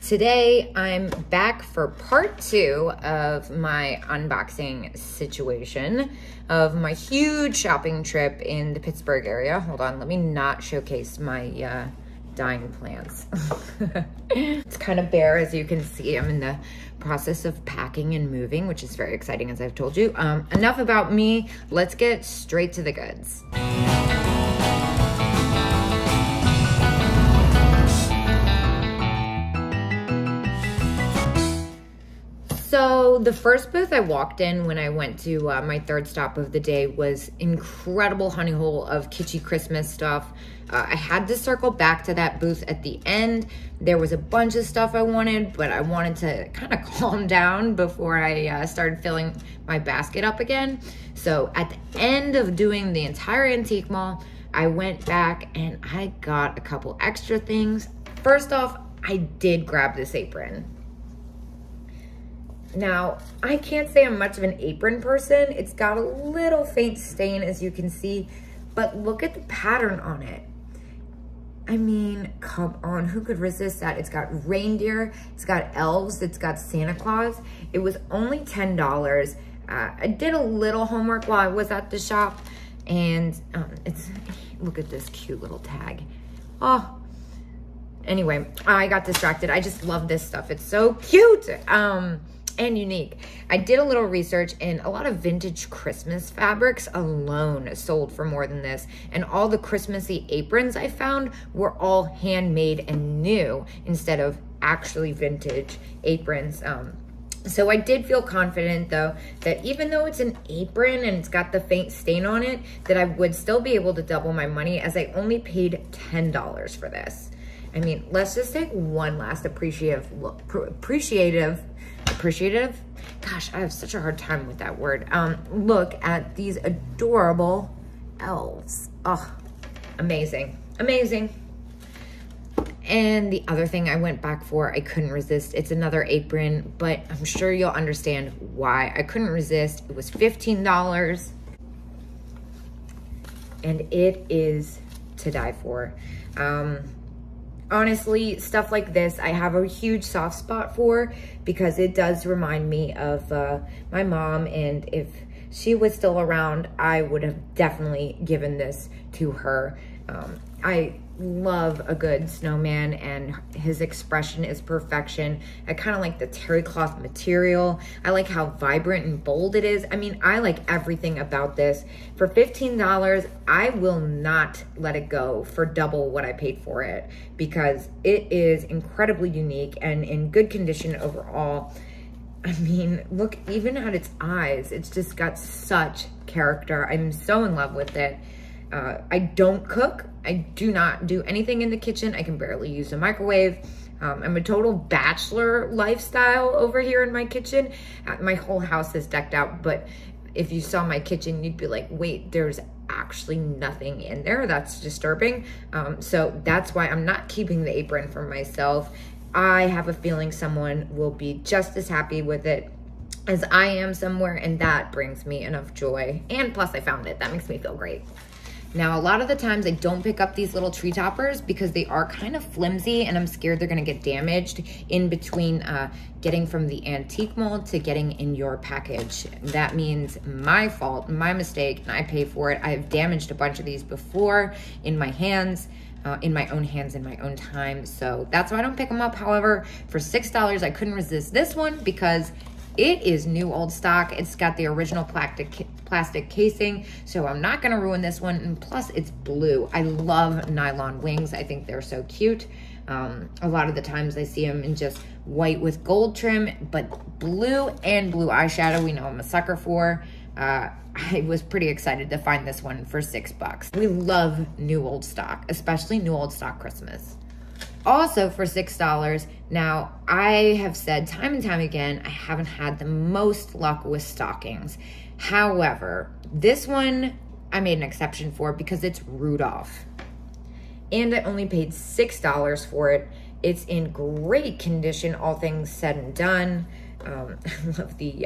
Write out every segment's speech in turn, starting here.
Today, I'm back for part 2 of my unboxing situation of my huge shopping trip in the Pittsburgh area. Hold on, let me not showcase my dying plants. It's kind of bare, as you can see. I'm in the process of packing and moving, which is very exciting, as I've told you. Enough about me. Let's get straight to the goods. So the first booth I walked in when I went to my third stop of the day was incredible honey hole of kitschy Christmas stuff. I had to circle back to that booth at the end. There was a bunch of stuff I wanted, but I wanted to kind of calm down before I started filling my basket up again. So at the end of doing the entire antique mall, I went back and I got a couple extra things. First off, I did grab this apron. Now, I can't say I'm much of an apron person. It's got a little faint stain, as you can see, but look at the pattern on it. I mean, come on, who could resist that? It's got reindeer, it's got elves, it's got Santa Claus. It was only $10. I did a little homework while I was at the shop, and look at this cute little tag. Oh, anyway, I got distracted. I just love this stuff. It's so cute. And unique. I did a little research, and a lot of vintage Christmas fabrics alone sold for more than this. And all the Christmassy aprons I found were all handmade and new instead of actually vintage aprons. So I did feel confident, though, that even though it's an apron and it's got the faint stain on it, that I would still be able to double my money, as I only paid $10 for this. I mean, let's just take one last appreciative, gosh, I have such a hard time with that word. Look at these adorable elves. Oh, amazing, amazing. And the other thing I went back for, I couldn't resist. It's another apron, but I'm sure you'll understand why I couldn't resist. It was $15, and it is to die for. Honestly, stuff like this, I have a huge soft spot for, because it does remind me of my mom, and if she was still around, I would have definitely given this to her. I love a good snowman, and his expression is perfection. I kind of like the terry cloth material. I like how vibrant and bold it is. I mean, I like everything about this. For $15, I will not let it go for double what I paid for it, because it is incredibly unique and in good condition overall. I mean, look even at its eyes. It's just got such character. I'm so in love with it. I don't cook. I do not do anything in the kitchen. I can barely use a microwave. I'm a total bachelor lifestyle over here in my kitchen. My whole house is decked out, but if you saw my kitchen, you'd be like, wait, there's actually nothing in there. That's disturbing. So that's why I'm not keeping the apron for myself. I have a feeling someone will be just as happy with it as I am somewhere, and that brings me enough joy. And plus I found it. That makes me feel great. Now, a lot of the times I don't pick up these little tree toppers because they are kind of flimsy, and I'm scared they're gonna get damaged in between getting from the antique mall to getting in your package. That means my fault, my mistake, and I pay for it. I've damaged a bunch of these before in my hands, in my own hands, in my own time. So that's why I don't pick them up. However, for $6, I couldn't resist this one because it is new old stock. It's got the original plastic casing, so I'm not gonna ruin this one. And plus, it's blue. I love nylon wings. I think they're so cute. A lot of the times I see them in just white with gold trim, but blue and blue eyeshadow, we know I'm a sucker for. I was pretty excited to find this one for $6. We love new old stock, especially new old stock Christmas. Also for $6, now I have said time and time again, I haven't had the most luck with stockings. However, this one I made an exception for because it's Rudolph. And I only paid $6 for it. It's in great condition, all things said and done. I love the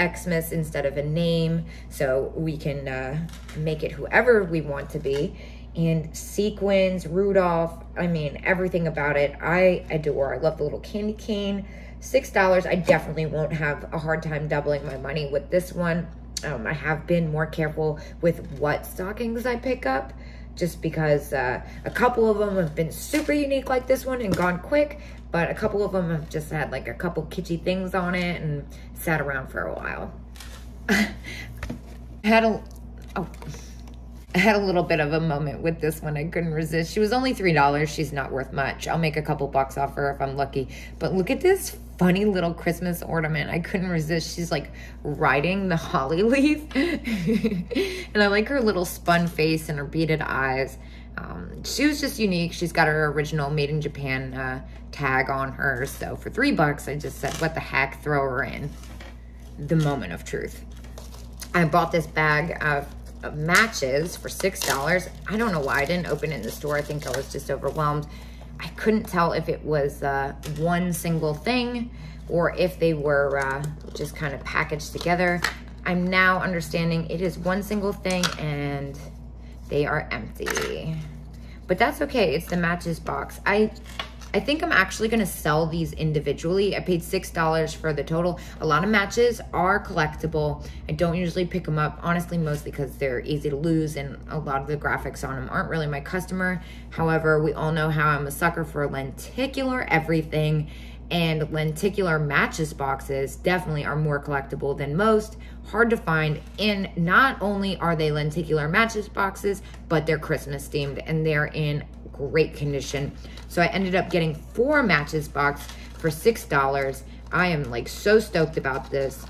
Xmas instead of a name, so we can make it whoever we want to be. and sequins, Rudolph. I mean, everything about it I adore. I love the little candy cane. $6. I definitely won't have a hard time doubling my money with this one. I have been more careful with what stockings I pick up, just because a couple of them have been super unique like this one and gone quick, but a couple of them have just had like a couple kitschy things on it and sat around for a while. I had a little bit of a moment with this one. I couldn't resist. She was only $3. She's not worth much. I'll make a couple bucks off her if I'm lucky. But look at this funny little Christmas ornament. I couldn't resist. She's like riding the holly leaf. And I like her little spun face and her beaded eyes. She was just unique. She's got her original made in Japan tag on her. So for $3, I just said, what the heck, throw her in. The moment of truth. I bought this bag of matches for $6. I don't know why I didn't open it in the store. I think I was just overwhelmed. I couldn't tell if it was one single thing or if they were just kind of packaged together. I'm now understanding it is one single thing and they are empty. But that's okay. It's the matches box. I think I'm actually gonna sell these individually. I paid $6 for the total. A lot of matches are collectible. I don't usually pick them up, honestly, mostly because they're easy to lose and a lot of the graphics on them aren't really my customer. However, we all know how I'm a sucker for lenticular everything, and lenticular matches boxes definitely are more collectible than most. Hard to find, and not only are they lenticular matches boxes, but they're Christmas themed and they're in great condition. So I ended up getting 4 matches box for $6. I am like so stoked about this.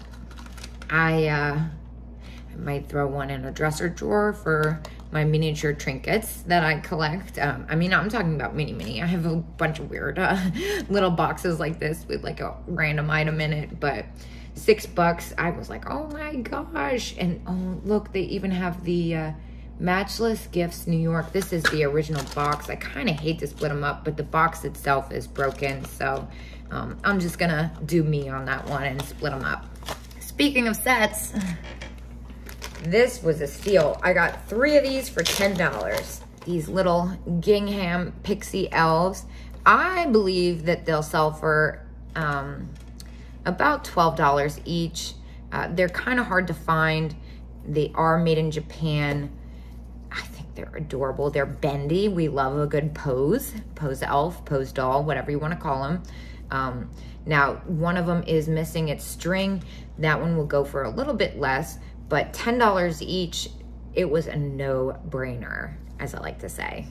I might throw one in a dresser drawer for my miniature trinkets that I collect. I mean, I'm talking about mini. I have a bunch of weird little boxes like this with like a random item in it, but $6, I was like, oh my gosh. And oh, look, they even have the Matchless Gifts New York. This is the original box. I kind of hate to split them up, but the box itself is broken. So I'm just gonna do me on that one and split them up. Speaking of sets, this was a steal. I got 3 of these for $10. These little gingham pixie elves. I believe that they'll sell for about $12 each. They're kind of hard to find. They are made in Japan. I think they're adorable. They're bendy. We love a good pose elf, pose doll, whatever you want to call them. Now, one of them is missing its string. That one will go for a little bit less, but $10 each. It was a no-brainer, as I like to say.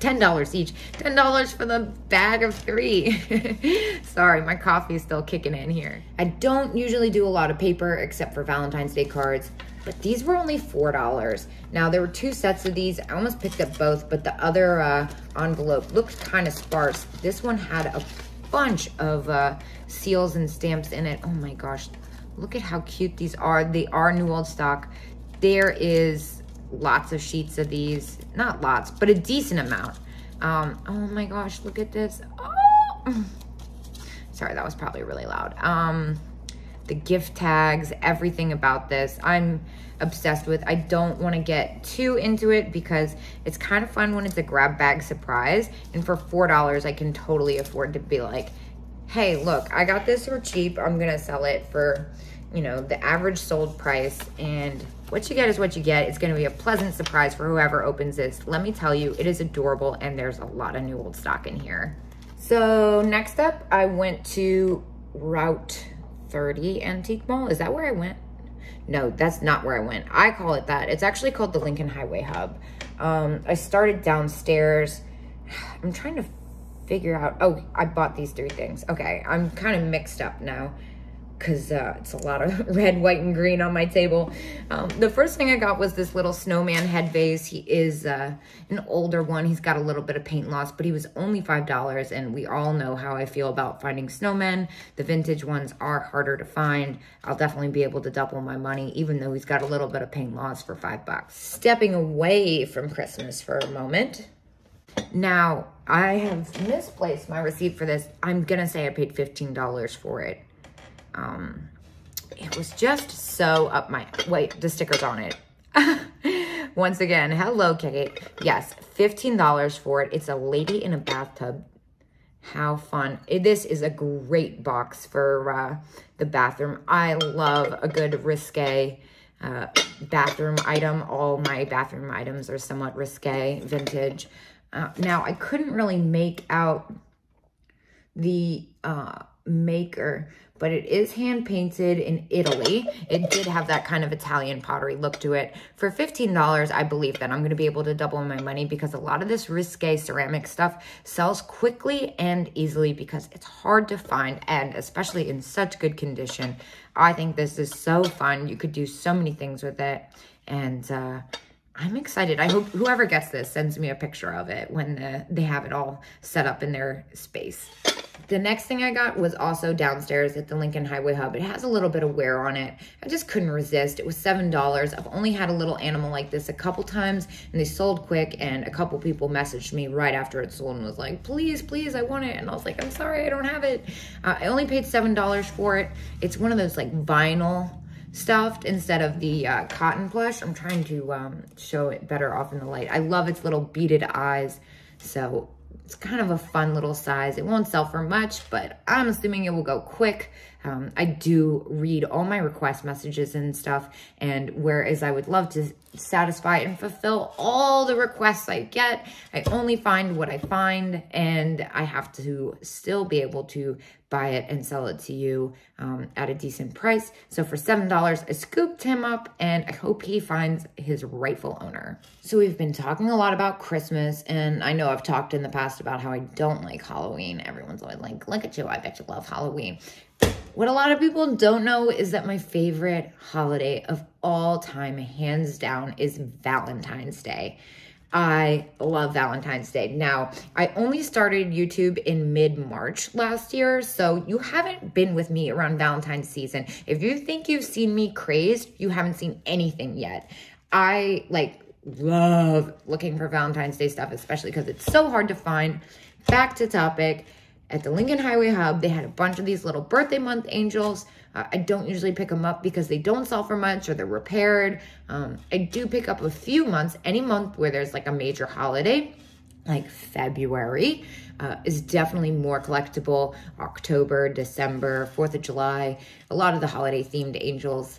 $10 each. $10 for the bag of 3. Sorry, my coffee is still kicking in here. I don't usually do a lot of paper except for Valentine's Day cards, but these were only $4. Now, there were 2 sets of these. I almost picked up both, but the other envelope looked kind of sparse. This one had a bunch of seals and stamps in it. Oh my gosh, look at how cute these are. They are new old stock. There is lots of sheets of these. Not lots, but a decent amount. Oh my gosh, look at this. Oh. Sorry, that was probably really loud. The gift tags, everything about this, I'm obsessed with. I don't want to get too into it because it's kind of fun when it's a grab bag surprise. And for $4, I can totally afford to be like, hey, look, I got this for cheap. I'm going to sell it for, you know, the average sold price. And what you get is what you get. It's going to be a pleasant surprise for whoever opens this. Let me tell you, it is adorable. And there's a lot of new old stock in here. So next up, I went to Route 30 Antique Mall. Is that where I went? No, that's not where I went. I call it that. It's actually called the Lincoln Highway Hub. I started downstairs. I'm trying to figure out. Oh, I bought these 3 things. Okay, I'm kind of mixed up now because it's a lot of red, white, and green on my table. The first thing I got was this little snowman head vase. He is an older one. He's got a little bit of paint loss, but he was only $5, and we all know how I feel about finding snowmen. The vintage ones are harder to find. I'll definitely be able to double my money, even though he's got a little bit of paint loss for $5. Stepping away from Christmas for a moment. Now, I have misplaced my receipt for this. I'm gonna say I paid $15 for it. It was just so up my, wait, the sticker's on it. Once again, hello, Kate. Yes, $15 for it. It's a lady in a bathtub. How fun. This is a great box for the bathroom. I love a good risque bathroom item. All my bathroom items are somewhat risque, vintage. Now, I couldn't really make out the maker, but it is hand painted in Italy. It did have that kind of Italian pottery look to it. For $15, I believe that I'm going to be able to double my money because a lot of this risque ceramic stuff sells quickly and easily because it's hard to find, and especially in such good condition. I think this is so fun. You could do so many things with it, and I'm excited. I hope whoever gets this sends me a picture of it when they have it all set up in their space. The next thing I got was also downstairs at the Lincoln Highway Hub. It has a little bit of wear on it. I just couldn't resist. It was $7. I've only had a little animal like this a couple times, and they sold quick, and a couple people messaged me right after it sold and was like, please, please, I want it. And I was like, I'm sorry, I don't have it. I only paid $7 for it. It's one of those like vinyl stuffed instead of the cotton plush. I'm trying to show it better off in the light. I love its little beaded eyes, so it's kind of a fun little size. It won't sell for much, but I'm assuming it will go quick. I do read all my request messages and stuff, and whereas I would love to satisfy and fulfill all the requests I get, I only find what I find, and I have to still be able to buy it and sell it to you at a decent price. So for $7, I scooped him up, and I hope he finds his rightful owner. So we've been talking a lot about Christmas, and I know I've talked in the past about how I don't like Halloween. Everyone's always like, look at you, I bet you love Halloween. What a lot of people don't know is that my favorite holiday of all time, hands down, is Valentine's Day. I love Valentine's Day. Now, I only started YouTube in mid-March last year, so you haven't been with me around Valentine's season. If you think you've seen me crazed, you haven't seen anything yet. I love looking for Valentine's Day stuff, especially because it's so hard to find. Back to topic. At the Lincoln Highway Hub, they had a bunch of these little birthday month angels. I don't usually pick them up because they don't sell for much or they're repaired. I do pick up a few months. Any month where there's like a major holiday, like February, is definitely more collectible. October, December, 4th of July, a lot of the holiday themed angels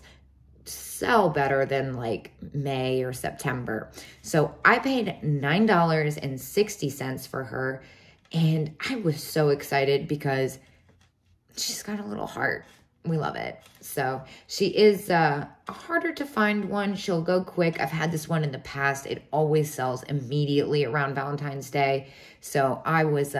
sell better than like May or September. So I paid $9.60 for her. And I was so excited because she's got a little heart. We love it. So she is a harder to find one. She'll go quick. I've had this one in the past. It always sells immediately around Valentine's Day. So I was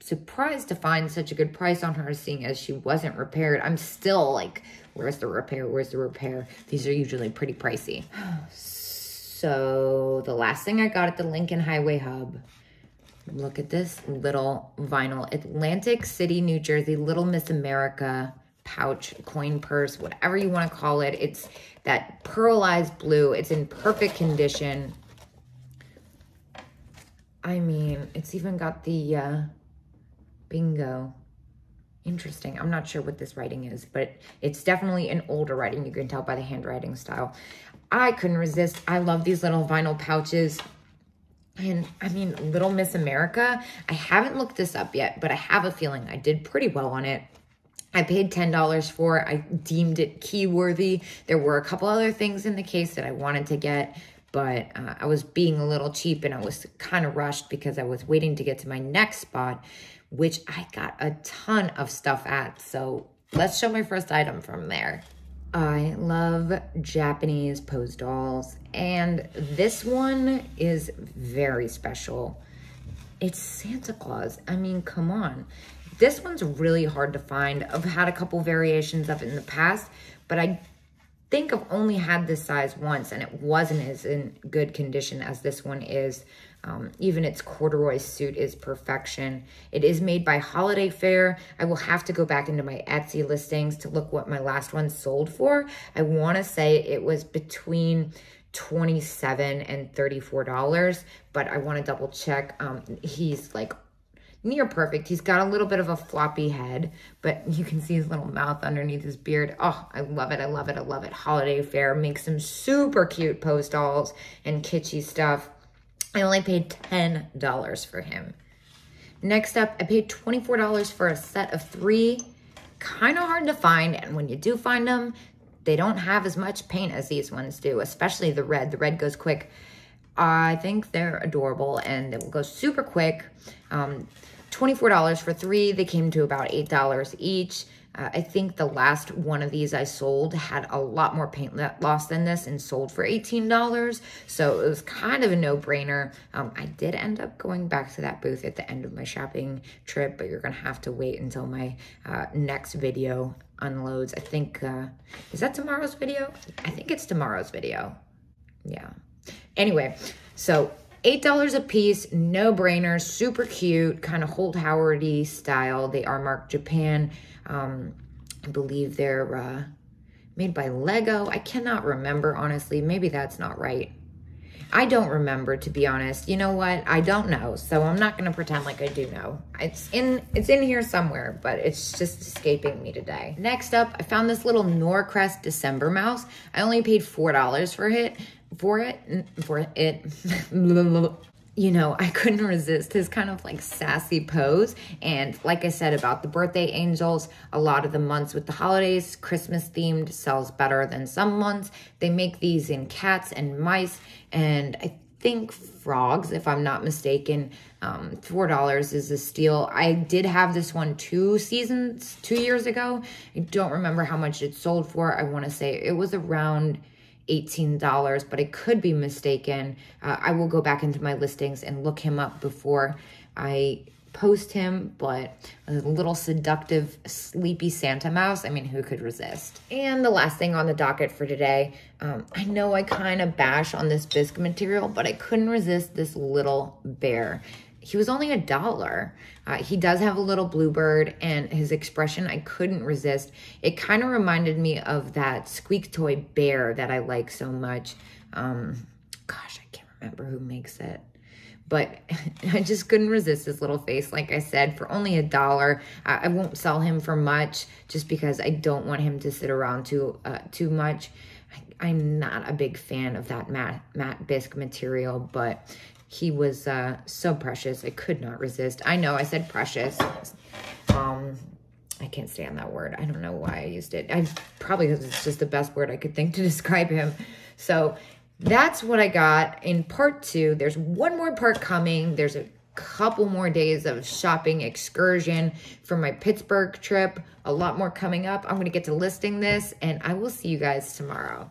surprised to find such a good price on her, seeing as she wasn't repaired. I'm still like, where's the repair? Where's the repair? These are usually pretty pricey. So the last thing I got at the Lincoln Highway Hub, look at this little vinyl Atlantic City, New Jersey, Little Miss America pouch, coin purse, whatever you want to call it. It's that pearlized blue. It's in perfect condition. I mean, it's even got the bingo. Interesting. I'm not sure what this writing is, but it's definitely an older writing. You can tell by the handwriting style. I couldn't resist. I love these little vinyl pouches. And I mean, Little Miss America, I haven't looked this up yet, but I have a feeling I did pretty well on it. I paid $10 for it. I deemed it key worthy. There were a couple other things in the case that I wanted to get, but I was being a little cheap and I was kind of rushed because I was waiting to get to my next spot, which I got a ton of stuff at. So let's show my first item from there. I love Japanese pose dolls, and this one is very special. It's Santa Claus. I mean, come on. This one's really hard to find. I've had a couple variations of it in the past, but I think I've only had this size once, and it wasn't as in good condition as this one is. Even its corduroy suit is perfection. It is made by Holiday Fair. I will have to go back into my Etsy listings to look what my last one sold for. I want to say it was between $27 and $34, but I want to double check. He's like near perfect. He's got a little bit of a floppy head, but you can see his little mouth underneath his beard. Oh, I love it. I love it. I love it. Holiday Fair makes some super cute pose dolls and kitschy stuff. I only paid $10 for him. Next up, I paid $24 for a set of 3. Kind of hard to find, and when you do find them, they don't have as much paint as these ones do, especially the red. The red goes quick. I think they're adorable, and it will go super quick. $24 for 3. They came to about $8 each. I think the last one of these I sold had a lot more paint loss than this and sold for $18. So it was kind of a no-brainer. I did end up going back to that booth at the end of my shopping trip, but you're going to have to wait until my next video unloads. I think, is that tomorrow's video? I think it's tomorrow's video. Yeah. Anyway, so $8 a piece, no-brainer, super cute, kind of Holt Howard-y style. They are marked Japan. I believe they're made by Lego. I cannot remember, honestly. Maybe that's not right. I don't remember, to be honest. You know what? I don't know, so I'm not going to pretend like I do know. It's in here somewhere, but it's just escaping me today. Next up, I found this little Norcrest December mouse. I only paid $4 for it. You know, I couldn't resist his kind of like sassy pose. And like I said about the birthday angels, a lot of the months with the holidays, Christmas themed sells better than some months. They make these in cats and mice, and I think frogs, if I'm not mistaken. $4 is a steal. I did have this one 2 years ago. I don't remember how much it sold for. I want to say it was around $18, but I could be mistaken. I will go back into my listings and look him up before I post him, but a little seductive, sleepy Santa mouse. I mean, who could resist? And the last thing on the docket for today, I know I kind of bash on this bisque material, but I couldn't resist this little bear. He was only $1. He does have a little bluebird, and his expression, I couldn't resist. It kind of reminded me of that Squeak Toy bear that I like so much. Gosh, I can't remember who makes it. But I just couldn't resist his little face. Like I said, for only $1, I won't sell him for much just because I don't want him to sit around too much. I'm not a big fan of that matte bisque material, but he was so precious. I could not resist. I know I said precious. I can't stand that word. I don't know why I used it. Probably because it's just the best word I could think to describe him. So that's what I got in part 2. There's one more part coming. There's a couple more days of shopping excursion for my Pittsburgh trip. A lot more coming up. I'm going to get to listing this, and I will see you guys tomorrow.